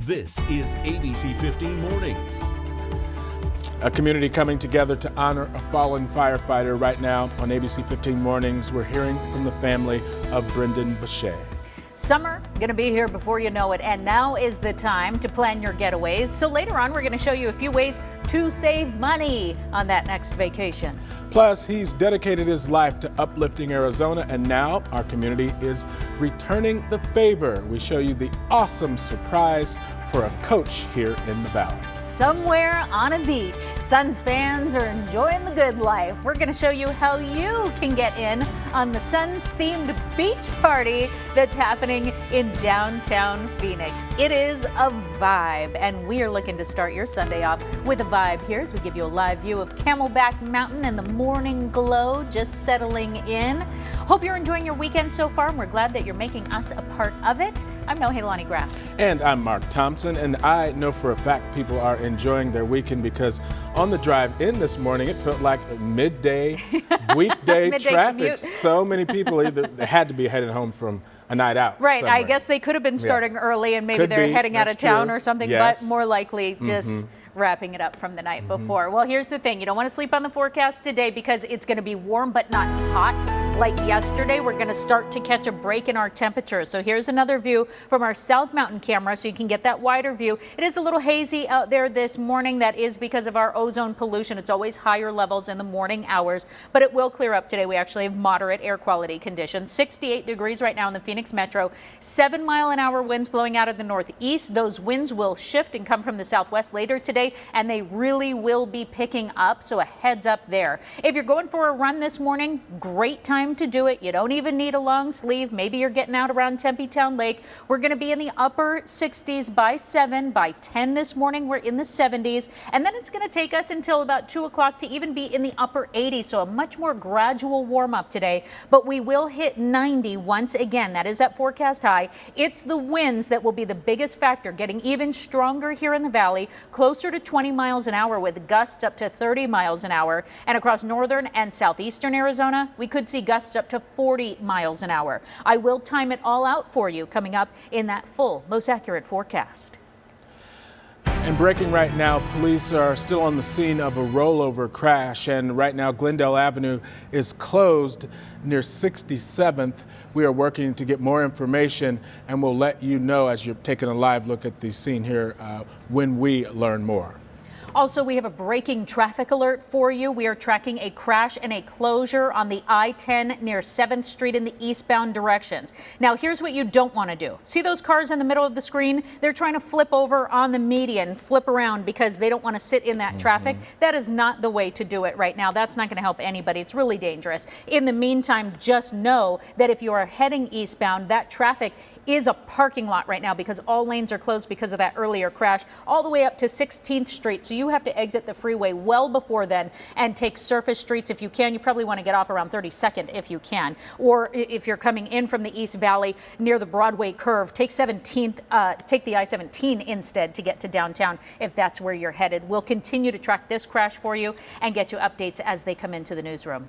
This is ABC15 Mornings. A community coming together to honor a fallen firefighter. Right now on ABC15 Mornings, we're hearing from the family of Brendan Boucher. Summer going to be here before you know it, and now is the time to plan your getaways. So later on, we're going to show you a few ways to save money on that next vacation. Plus, he's dedicated his life to uplifting Arizona, and now our community is returning the favor. We show you the awesome surprise for a coach here in the Valley. Somewhere on a beach, Suns fans are enjoying the good life. We're going to show you how you can get in on the Suns-themed beach party that's happening in downtown Phoenix. It is a vibe, and we are looking to start your Sunday off with a vibe here as we give you a live view of Camelback Mountain and the morning glow just settling in. Hope you're enjoying your weekend so far, and we're glad that you're making us a part of it. I'm Nohelani Graff. And I'm Mark Thompson, and I know for a fact people are enjoying their weekend because on the drive in this morning, it felt like midday, weekday traffic. Commute. So many people either had to be headed home from a night out. Right, somewhere. I guess they could have been starting early and maybe they're heading out of town or something, yes. But more likely just wrapping it up from the night before. Well, here's the thing. You don't want to sleep on the forecast today because it's going to be warm but not hot like yesterday. We're going to start to catch a break in our temperatures. So here's another view from our South Mountain camera so you can get that wider view. It is a little hazy out there this morning. That is because of our ozone pollution. It's always higher levels in the morning hours, but it will clear up today. We actually have moderate air quality conditions. 68 degrees right now in the Phoenix metro. 7-mile-an-hour winds blowing out of the northeast. Those winds will shift and come from the southwest later today, and they really will be picking up, so a heads up there. If you're going for a run this morning, great time to do it. You don't even need a long sleeve. Maybe you're getting out around Tempe Town Lake. We're going to be in the upper 60s by 7. By 10 this morning, we're in the 70s, and then it's going to take us until about 2 o'clock to even be in the upper 80s, so a much more gradual warm up today, but we will hit 90 once again. That is that forecast high. It's the winds that will be the biggest factor, getting even stronger here in the valley, closer to 20 miles an hour with gusts up to 30 miles an hour. And across northern and southeastern Arizona, we could see gusts up to 40 miles an hour. I will time it all out for you coming up in that full, most accurate forecast. And breaking right now, police are still on the scene of a rollover crash, and right now Glendale Avenue is closed near 67th. We are working to get more information, and we'll let you know as you're taking a live look at the scene here when we learn more. Also, we have a breaking traffic alert for you. We are tracking a crash and a closure on the I-10 near 7th Street in the eastbound directions. Now, here's what you don't want to do. See those cars in the middle of the screen? They're trying to flip over on the median, flip around because they don't want to sit in that traffic. That is not the way to do it right now. That's not going to help anybody. It's really dangerous. In the meantime, just know that if you are heading eastbound, that traffic is a parking lot right now because all lanes are closed because of that earlier crash all the way up to 16th Street. So you have to exit the freeway well before then and take surface streets if you can. You probably want to get off around 32nd if you can. Or if you're coming in from the East Valley near the Broadway curve, take the I-17 instead to get to downtown if that's where you're headed. We'll continue to track this crash for you and get you updates as they come into the newsroom.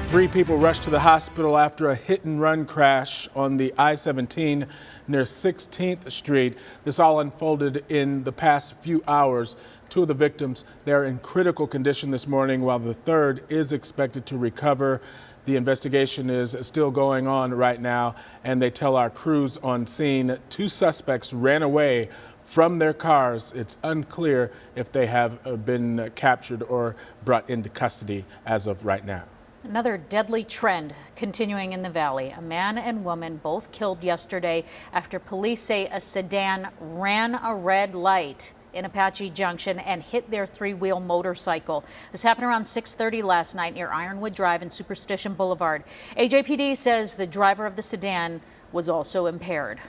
3 people rushed to the hospital after a hit-and-run crash on the I-17 near 16th Street. This all unfolded in the past few hours. 2 of the victims, they're in critical condition this morning, while the third is expected to recover. The investigation is still going on right now, and they tell our crews on scene 2 suspects ran away from their cars. It's unclear if they have been captured or brought into custody as of right now. Another deadly trend continuing in the valley. A man and woman both killed yesterday after police say a sedan ran a red light in Apache Junction and hit their 3-wheel motorcycle. This happened around 6:30 last night near Ironwood Drive and Superstition Boulevard. AJPD says the driver of the sedan was also impaired.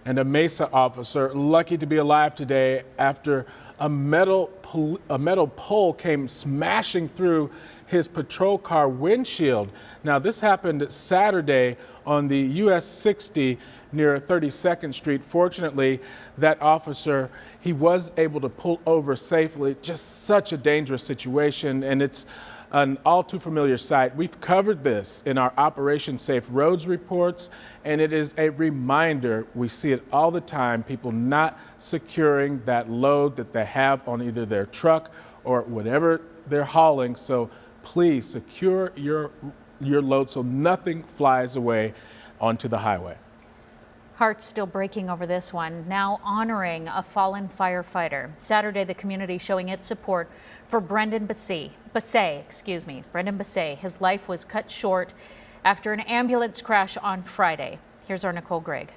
And a Mesa officer lucky to be alive today after a metal pole came smashing through his patrol car windshield. Now, this happened Saturday on the US 60 near 32nd Street. Fortunately, that officer, he was able to pull over safely. Just such a dangerous situation, and it's an all too familiar sight. We've covered this in our Operation Safe Roads reports, and it is a reminder. We see it all the time, people not securing that load that they have on either their truck or whatever they're hauling. So please secure your load so nothing flies away onto the highway. Hearts still breaking over this one, now honoring a fallen firefighter. Saturday, the community showing its support for Brendan Bassey. Brendan Bassey. His life was cut short after an ambulance crash on Friday. Here's our Nicole Gregg.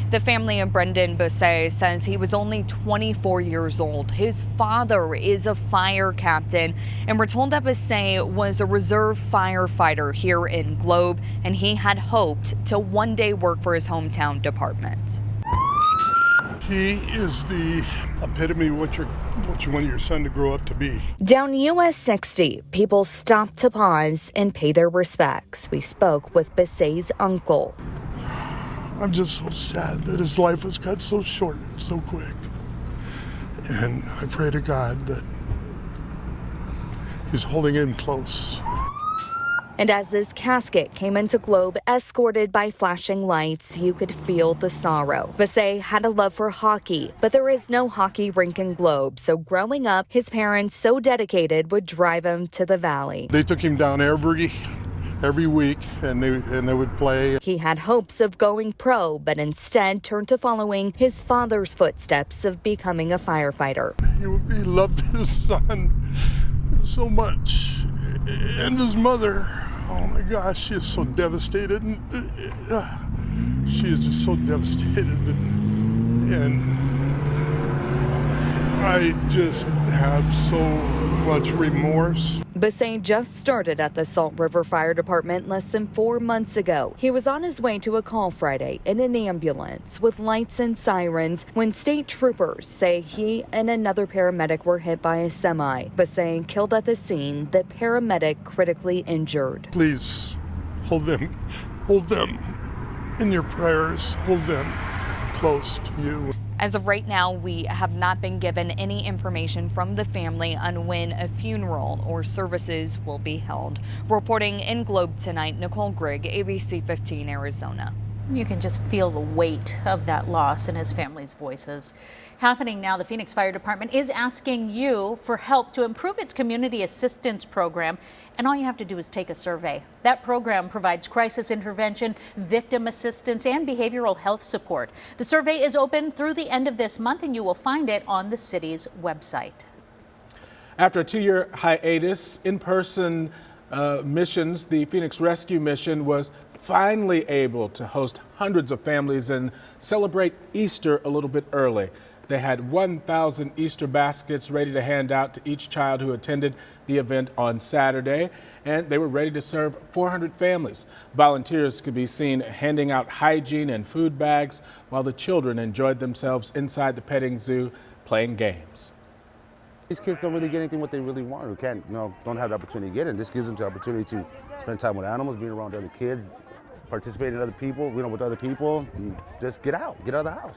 The family of Brendan Bassey says he was only 24 years old. His father is a fire captain, and we're told that Bassey was a reserve firefighter here in Globe, and he had hoped to one day work for his hometown department. He is the epitome of what you want your son to grow up to be. Down US 60, people stopped to pause and pay their respects. We spoke with Bassey's uncle. I'm just so sad that his life was cut so short and so quick. And I pray to God that he's holding him close. And as this casket came into Globe, escorted by flashing lights, you could feel the sorrow. Bassey had a love for hockey, but there is no hockey rink in Globe. So growing up, his parents, so dedicated, would drive him to the Valley. They took him down every week, and they would play. He had hopes of going pro, but instead turned to following his father's footsteps of becoming a firefighter. He loved his son so much, and his mother. Oh my gosh, she is so devastated. She is just so devastated, and I just have so much remorse. Bassey just started at the Salt River Fire Department less than 4 months ago. He was on his way to a call Friday in an ambulance with lights and sirens when state troopers say he and another paramedic were hit by a semi. Bassey killed at the scene, the paramedic critically injured. Please hold them in your prayers. Hold them close to you. As of right now, we have not been given any information from the family on when a funeral or services will be held. Reporting in Globe tonight, Nicole Gregg, ABC 15 Arizona. You can just feel the weight of that loss in his family's voices. Happening now, the Phoenix Fire Department is asking you for help to improve its community assistance program, and all you have to do is take a survey. That program provides crisis intervention, victim assistance, and behavioral health support. The survey is open through the end of this month, and you will find it on the city's website. After a 2-year hiatus, in-person missions, the Phoenix Rescue Mission was finally able to host hundreds of families and celebrate Easter a little bit early. They had 1,000 Easter baskets ready to hand out to each child who attended the event on Saturday, and they were ready to serve 400 families. Volunteers could be seen handing out hygiene and food bags while the children enjoyed themselves inside the petting zoo playing games. These kids don't really get anything what they really want, or don't have the opportunity to get it. This gives them the opportunity to spend time with animals, being around other kids, participate in other people, with other people, and just get out of the house.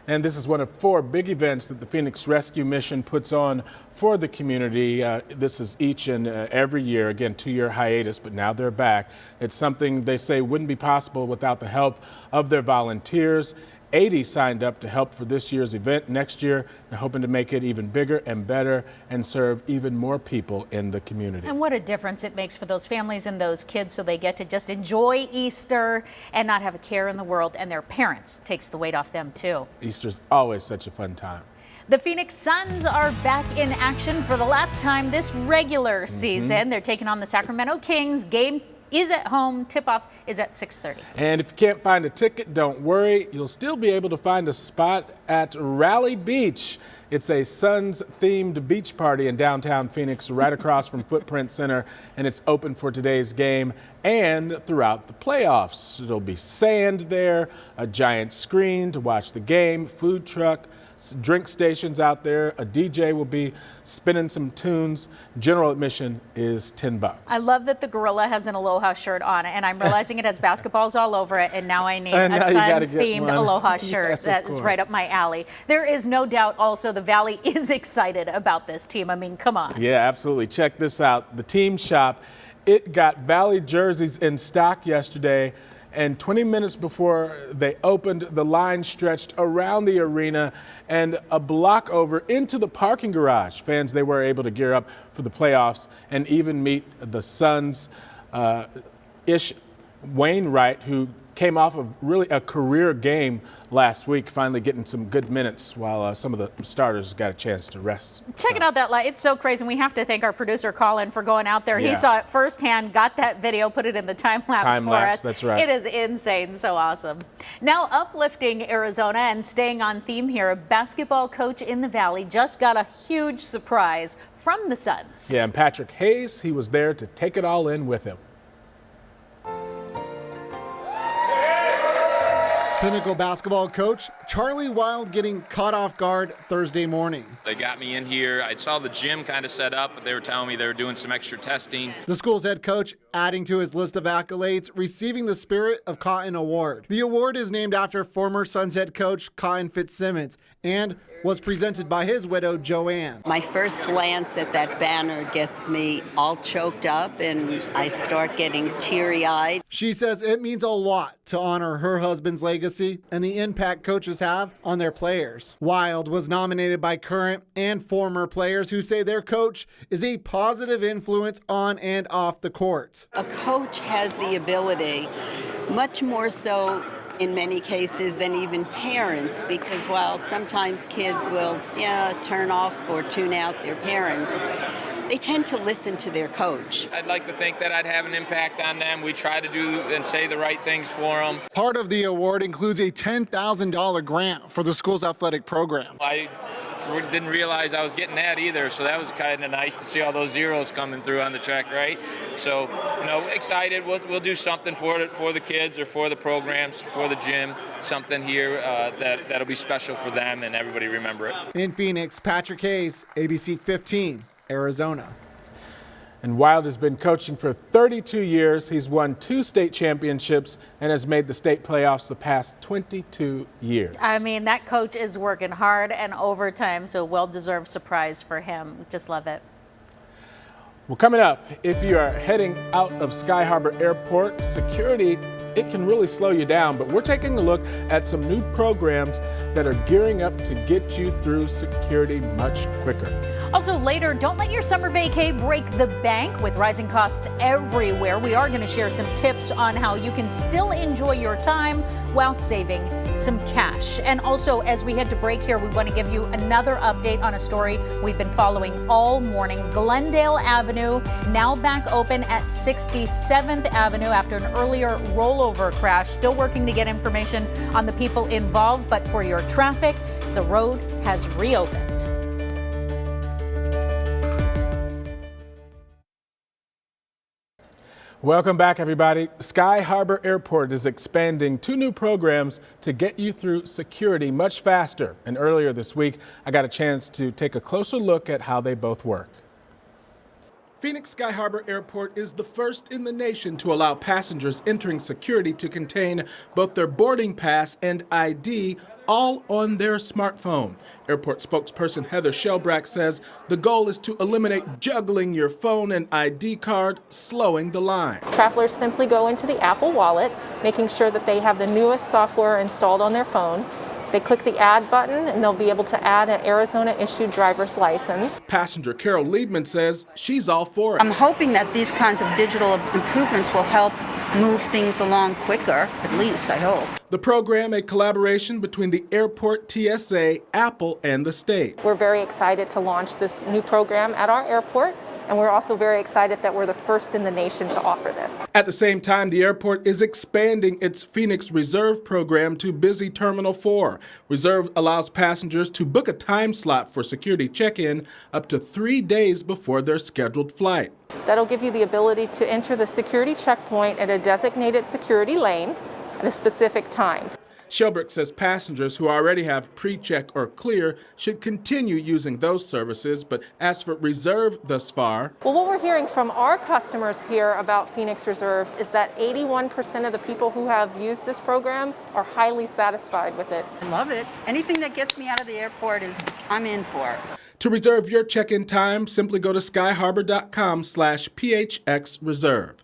And this is one of 4 big events that the Phoenix Rescue Mission puts on for the community. This is each and every year. Again, 2-year hiatus, but now they're back. It's something they say wouldn't be possible without the help of their volunteers. 80 signed up to help for this year's event. Next year, they're hoping to make it even bigger and better and serve even more people in the community. And what a difference it makes for those families and those kids, so they get to just enjoy Easter and not have a care in the world, and their parents takes the weight off them too. Easter's always such a fun time. The Phoenix Suns are back in action for the last time this regular season. They're taking on the Sacramento Kings. Game is at home. Tip-off is at 6:30. And if you can't find a ticket, don't worry. You'll still be able to find a spot at Rally Beach. It's a Suns-themed beach party in downtown Phoenix, right across from Footprint Center, and it's open for today's game and throughout the playoffs. There'll be sand there, a giant screen to watch the game, food truck, drink stations out there. A DJ will be spinning some tunes. General admission is $10. I love that the gorilla has an Aloha shirt on, and I'm realizing it has basketballs all over it, and now I need And a now you gotta Suns-themed get one. Aloha shirt. Yes, of That is course. right up my alley. There is no doubt also the Valley is excited about this team. I mean, come on. Yeah, absolutely. Check this out. The team shop, it got Valley jerseys in stock yesterday, and 20 minutes before they opened, the line stretched around the arena and a block over into the parking garage. Fans, they were able to gear up for the playoffs and even meet the Suns' Ish Wainwright, who came off of really a career game last week, finally getting some good minutes while some of the starters got a chance to rest. Checking out that light, it's so crazy. And we have to thank our producer Colin for going out there. Yeah. He saw it firsthand, got that video, put it in the time lapse for us. That's right. It is insane, so awesome. Now uplifting Arizona and staying on theme here, a basketball coach in the Valley just got a huge surprise from the Suns. Yeah, and Patrick Hayes, he was there to take it all in with him. Pinnacle basketball coach Charlie Wild getting caught off guard Thursday morning. They got me in here. I saw the gym kind of set up, but they were telling me they were doing some extra testing. The school's head coach adding to his list of accolades, receiving the Spirit of Cotton Award. The award is named after former Suns head coach Cotton Fitzsimmons and was presented by his widow, Joanne. My first glance at that banner gets me all choked up and I start getting teary-eyed. She says it means a lot to honor her husband's legacy and the impact coaches have on their players. Wild was nominated by current and former players who say their coach is a positive influence on and off the court. A coach has the ability, much more so in many cases than even parents, because while sometimes kids will turn off or tune out their parents, they tend to listen to their coach. I'd like to think that I'd have an impact on them. We try to do and say the right things for them. Part of the award includes a $10,000 grant for the school's athletic program. I didn't realize I was getting that either, so that was kind of nice to see all those zeros coming through on the check, right? So, excited. We'll do something for the kids or for the programs, for the gym, something here that'll be special for them and everybody remember it. In Phoenix, Patrick Hayes, ABC 15, Arizona. And Wild has been coaching for 32 years. He's won 2 state championships and has made the state playoffs the past 22 years. I mean, that coach is working hard and overtime, so well-deserved surprise for him. Just love it. Well, coming up, if you are heading out of Sky Harbor Airport, security, it can really slow you down, but we're taking a look at some new programs that are gearing up to get you through security much quicker. Also later, don't let your summer vacay break the bank. With rising costs everywhere, we are going to share some tips on how you can still enjoy your time while saving some cash. And also, as we head to break here, we want to give you another update on a story we've been following all morning. Glendale Avenue now back open at 67th Avenue after an earlier rollover crash. Still working to get information on the people involved, but for your traffic, the road has reopened. Welcome back, everybody. Sky Harbor Airport is expanding 2 new programs to get you through security much faster. And earlier this week, I got a chance to take a closer look at how they both work. Phoenix Sky Harbor Airport is the first in the nation to allow passengers entering security to contain both their boarding pass and ID all on their smartphone. Airport spokesperson Heather Shelbrack says the goal is to eliminate juggling your phone and ID card, slowing the line. Travelers simply go into the Apple Wallet, making sure that they have the newest software installed on their phone. They click the Add button and they'll be able to add an Arizona-issued driver's license. Passenger Carol Liebman says she's all for it. I'm hoping that these kinds of digital improvements will help move things along quicker, at least I hope. The program, a collaboration between the airport, TSA, Apple, and the state. We're very excited to launch this new program at our airport, and we're also very excited that we're the first in the nation to offer this. At the same time, the airport is expanding its Phoenix Reserve program to Busy Terminal 4. Reserve allows passengers to book a time slot for security check-in up to 3 days before their scheduled flight. That'll give you the ability to enter the security checkpoint at a designated security lane at a specific time. Shelbrick says passengers who already have pre-check or clear should continue using those services, but as for reserve thus far. Well, what we're hearing from our customers here about Phoenix Reserve is that 81% of the people who have used this program are highly satisfied with it. Love it. Anything that gets me out of the airport I'm in for. To reserve your check-in time, simply go to skyharbor.com/phxreserve.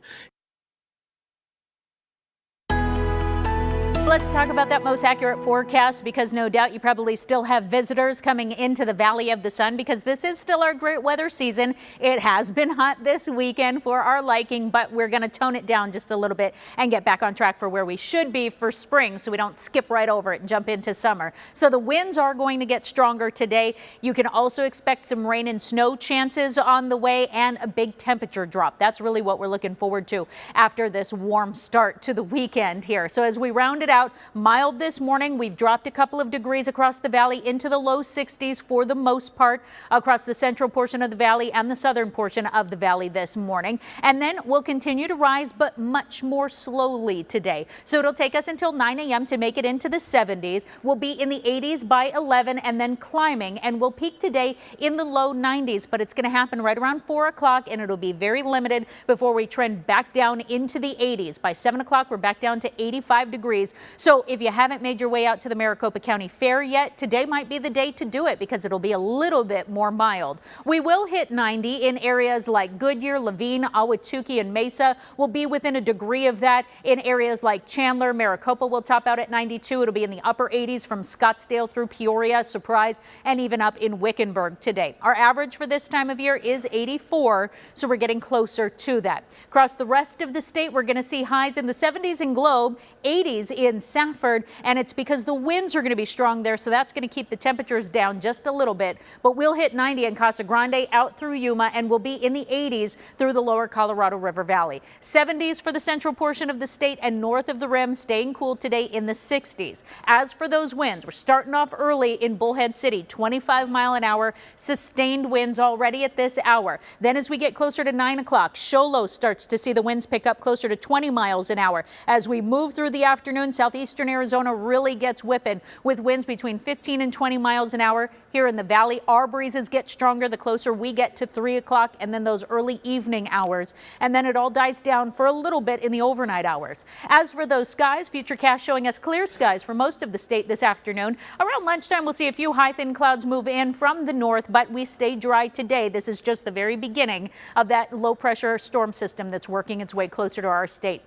Let's talk about that most accurate forecast, because no doubt you probably still have visitors coming into the Valley of the Sun, because this is still our great weather season. It has been hot this weekend for our liking, but we're going to tone it down just a little bit and get back on track for where we should be for spring, so we don't skip right over it and jump into summer. So the winds are going to get stronger today. You can also expect some rain and snow chances on the way and a big temperature drop. That's really what we're looking forward to after this warm start to the weekend here. So as we round it out, mild this morning. We've dropped a couple of degrees across the valley into the low 60s for the most part across the central portion of the valley and the southern portion of the valley this morning. And then we'll continue to rise, but much more slowly today. So it'll take us until 9 a.m. to make it into the 70s. We'll be in the 80s by 11 and then climbing, and we'll peak today in the low 90s, but it's going to happen right around 4 o'clock, and it'll be very limited before we trend back down into the 80s. By 7 o'clock, we're back down to 85 degrees. So if you haven't made your way out to the Maricopa County Fair yet, today might be the day to do it, because it'll be a little bit more mild. We will hit 90 in areas like Goodyear, Levine, Ahwatukee, and Mesa. We'll be within a degree of that in areas like Chandler. Maricopa will top out at 92. It'll be in the upper 80s from Scottsdale through Peoria, Surprise, and even up in Wickenburg today. Our average for this time of year is 84, so we're getting closer to that. Across the rest of the state, we're going to see highs in the 70s in Globe, 80s in Safford, and it's because the winds are going to be strong there, so that's going to keep the temperatures down just a little bit. But we'll hit 90 in Casa Grande out through Yuma, and we'll be in the 80s through the lower Colorado River Valley. 70s for the central portion of the state and north of the rim, staying cool today in the 60s. As for those winds, we're starting off early in Bullhead City, 25-mile-an-hour sustained winds already at this hour. Then as we get closer to 9 o'clock, Show Low starts to see the winds pick up closer to 20 miles an hour. As we move through the afternoon, southeastern Arizona really gets whipping with winds between 15 and 20 miles an hour. Here in the valley, our breezes get stronger the closer we get to 3 o'clock and then those early evening hours. And then it all dies down for a little bit in the overnight hours. As for those skies, Futurecast showing us clear skies for most of the state this afternoon. Around lunchtime, we'll see a few high thin clouds move in from the north, but we stay dry today. This is just the very beginning of that low pressure storm system that's working its way closer to our state.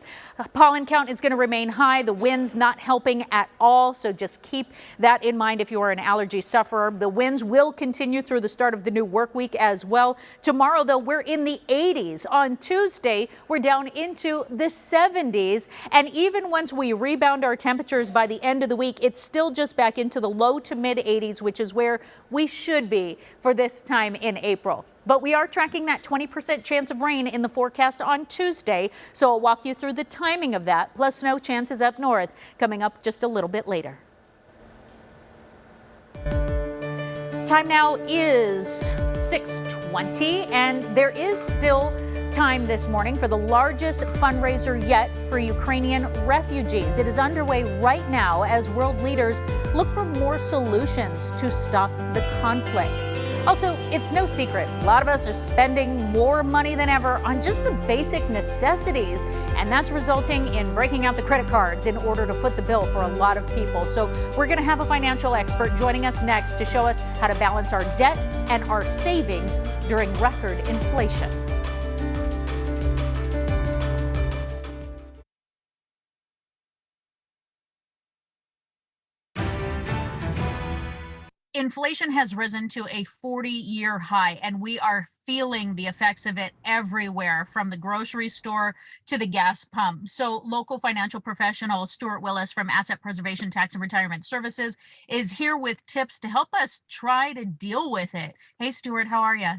Pollen count is going to remain high. The winds not helping at all, so just keep that in mind if you are an allergy sufferer. The winds will continue through the start of the new work week as well. Tomorrow, though, we're in the 80s. On Tuesday, we're down into the 70s, and even once we rebound our temperatures by the end of the week, it's still just back into the low to mid 80s, which is where we should be for this time in April. But we are tracking that 20% chance of rain in the forecast on Tuesday, so I'll walk you through the timing of that, plus snow chances up north coming up just a little bit later. Time now is 6:20, and there is still time this morning for the largest fundraiser yet for Ukrainian refugees. It is underway right now as world leaders look for more solutions to stop the conflict. Also, it's no secret, a lot of us are spending more money than ever on just the basic necessities, and that's resulting in breaking out the credit cards in order to foot the bill for a lot of people. So we're going to have a financial expert joining us next to show us how to balance our debt and our savings during record inflation. Inflation has risen to a 40-year high, and we are feeling the effects of it everywhere, from the grocery store to the gas pump. So local financial professional Stuart Willis from Asset Preservation Tax and Retirement Services is here with tips to help us try to deal with it. Hey, Stuart, how are you?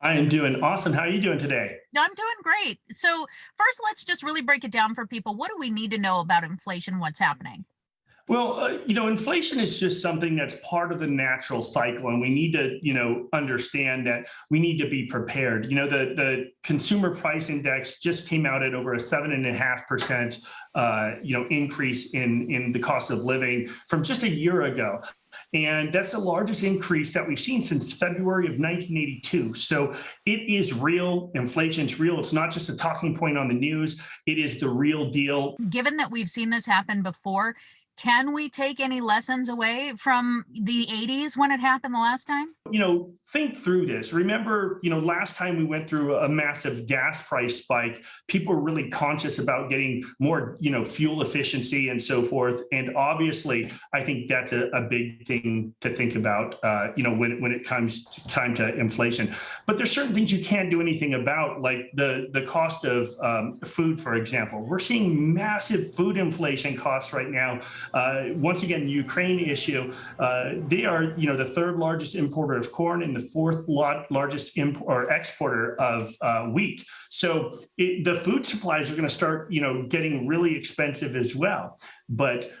I am doing awesome. How are you doing today? I'm doing great. So first, let's just really break it down for people. What do we need to know about inflation? What's happening? Well, inflation is just something that's part of the natural cycle, and we need to, understand that we need to be prepared. The consumer price index just came out at over a 7.5%, increase in the cost of living from just a year ago. And that's the largest increase that we've seen since February of 1982. So it is real. Inflation's real. It's not just a talking point on the news. It is the real deal. Given that we've seen this happen before, can we take any lessons away from the 80s when it happened the last time? Think through this. Remember, last time we went through a massive gas price spike, people were really conscious about getting more, fuel efficiency and so forth. And obviously, I think that's a big thing to think about, when it comes time to inflation. But there's certain things you can't do anything about, like the cost of food, for example. We're seeing massive food inflation costs right now. Once again, the Ukraine issue, they are, the third largest importer of corn and the fourth largest exporter of wheat. So the food supplies are going to start, getting really expensive as well. But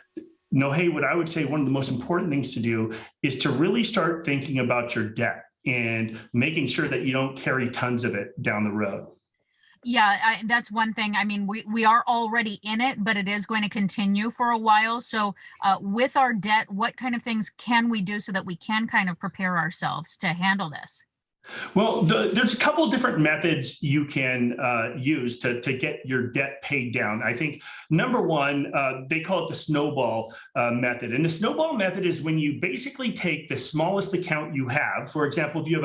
no, hey, what I would say one of the most important things to do is to really start thinking about your debt and making sure that you don't carry tons of it down the road. Yeah, that's one thing. I mean, we are already in it, but it is going to continue for a while. So with our debt, what kind of things can we do so that we can kind of prepare ourselves to handle this? Well, there's a couple of different methods you can use to get your debt paid down. I think number one, they call it the snowball method. And the snowball method is when you basically take the smallest account you have. For example, if you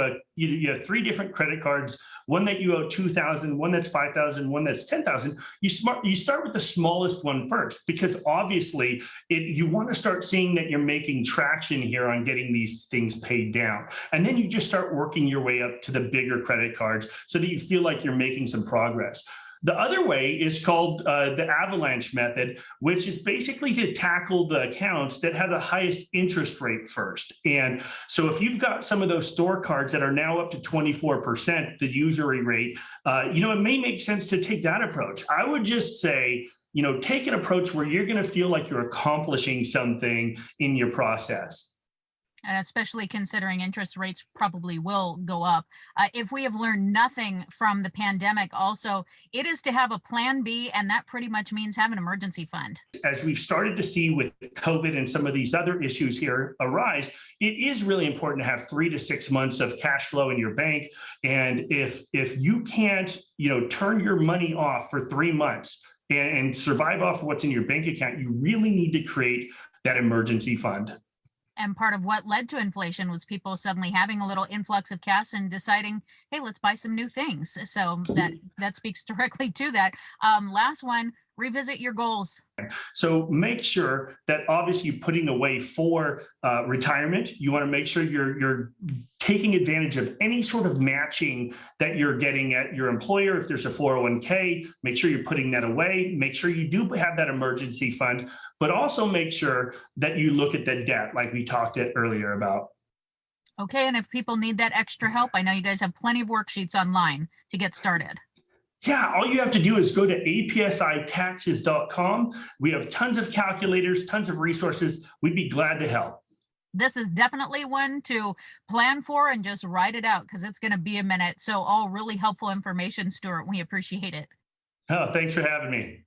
have 3 different credit cards, one that you owe $2,000, one that's $5,000, one that's $10,000. You start with the smallest one first, because obviously you want to start seeing that you're making traction here on getting these things paid down. And then you just start working your way up to the bigger credit cards so that you feel like you're making some progress. The other way is called the avalanche method, which is basically to tackle the accounts that have the highest interest rate first. And so if you've got some of those store cards that are now up to 24%, the usury rate, it may make sense to take that approach. I would just say, take an approach where you're going to feel like you're accomplishing something in your process. And especially considering interest rates probably will go up. If we have learned nothing from the pandemic, also, it is to have a plan B, and that pretty much means have an emergency fund. As we've started to see with COVID and some of these other issues here arise, it is really important to have 3 to 6 months of cash flow in your bank. And if you can't, turn your money off for 3 months and survive off of what's in your bank account, you really need to create that emergency fund. And part of what led to inflation was people suddenly having a little influx of cash and deciding, hey, let's buy some new things. So that speaks directly to that. Last one, revisit your goals. So make sure that obviously you're putting away for retirement. You want to make sure you're taking advantage of any sort of matching that you're getting at your employer. If there's a 401k, make sure you're putting that away. Make sure you do have that emergency fund, but also make sure that you look at the debt like we talked earlier about. Okay, and if people need that extra help, I know you guys have plenty of worksheets online to get started. Yeah, all you have to do is go to apsitaxes.com. We have tons of calculators, tons of resources. We'd be glad to help. This is definitely one to plan for and just write it out, because it's going to be a minute. So all really helpful information, Stuart. We appreciate it. Oh, thanks for having me.